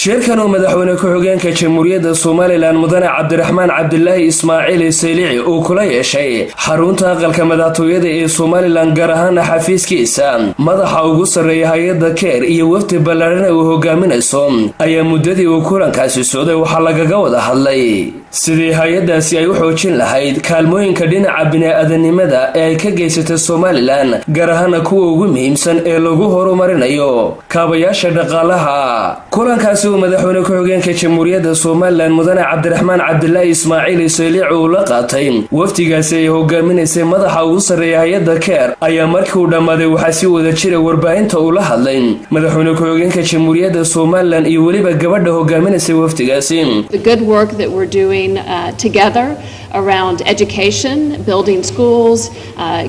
shirkan oo madaxweyne ku-xigeenka jamhuuriyadda Soomaaliland mudane Cabdiraxmaan Cabdullaahi Ismaaciil Saylici uu kula yeeshay xarunta aqalka madaxtooyada ee Soomaaliland gaar ahaan xafiiskiisa madaxa ugu sareeya hay'adda KER iyo wafdi ballaaran uu hogaaminayso ayaa muddadii uu kulankaasi socday waxa lagaga wada hadlay sidii hay'addaasi ay u xoojin lahayd kaalmooyinka dhinaca bini'aadanimada ee ay ka geysatay Soomaaliland gaar ahaan kuwa ugu muhiimsan ee lagu horumarinayo kaabayaasha dhaqaalaha kulankaasi madaxweyne ku-xigeenka jamhuuriyadda Soomaaliland mudane Cabdiraxmaan Cabdullaahi Ismaaciil Saylici uu la qaatay wafdigaasi ay hogaaminaysay madaxa ugu sareeya hay'adda KER ayaa markii uu dhamaaday waxa si wada jira warbaahinta uu la hadlay madaxweyne ku-xigeenka jamhuuriyadda Soomaaliland iyo waliba gabadha hogaaminaysay wafdigaasi. The good work that we're doing together around education, building schools,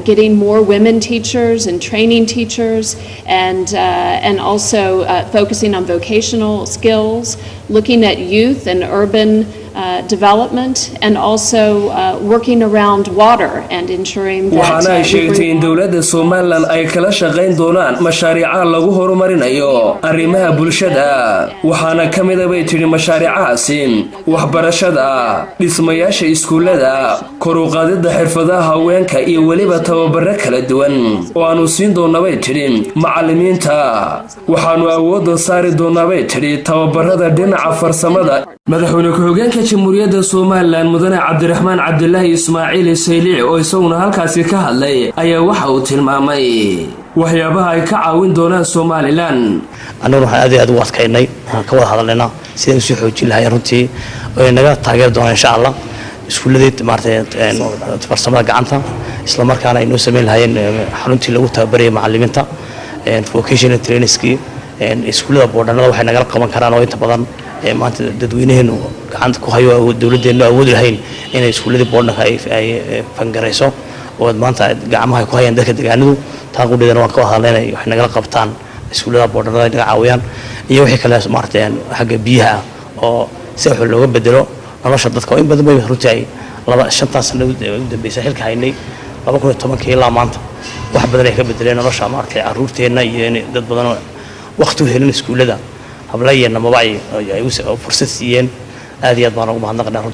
getting more women teachers and training teachers, and also focusing on vocational skills, looking at youth and urban development, and also working around water and ensuring that waxaana ay sheegtay in dowladda Soomaaliland ay kala shaqayn doonaan mashaariica lagu horumarinayo arrimaha bulshada waxaana kamid ah bay tiri mashaariicaasi waxbarashada dhismayaasha iskuulada kor u qaadida xirfadaha haweenka iyo waliba tababaro kala duwan oo aanu siin doonaa bay tiri macallimiinta waxaanu awood saari doonaa bay tiri tababarada dhinaca farsamada madaxweyne ku-xigeenka jamhuuriyadda Soomaaliland mudane Cabdiraxmaan Cabdullaahi Ismaaciil Saylici oo isaguna halkaasi ka hadlay ayaa waxa uu tilmaamay waxyaabaha ay ka caawin doonaan Soomaaliland annagu waxaan aad u adkaynay ka wada hadalnaa sidii soo xoojin lahayn runtii oo inaga taageer doonaan insha Allah iskuuladii maartay farsamada gacanta isla markaana ay noo sameeyeen lahayn xaruntii lagu tababarayay macallimiinta vocational trainingski iskuulada boodhanada waxay naga qaban karaan oo inta badan maanta dadweynaheenu gacanta ku hayo dawladdeenu awood lahayn inay iskuuladii boodhanka ay fangareyso oo maanta gacmaha ku hayaan dadka deegaanadu taa qudheedana waan ka hadlaynay wax naga qabtaan iskuulada boodhanada naga caawiyaan iyo wixii kale maartay xagga biyaha oo si wax looga bedelo nolosha dadka in badan bay runtii shantan sano u dambeysay xilka haynay 2010 ilaa maanta wax badan ay ka bedeleen nolosha maartay caruurteena iyo dad badan waqti u helin iskuulada hablayna mabay ay fursad siiyeen aad iyo aad baan ugu mahadnaqnaa runtii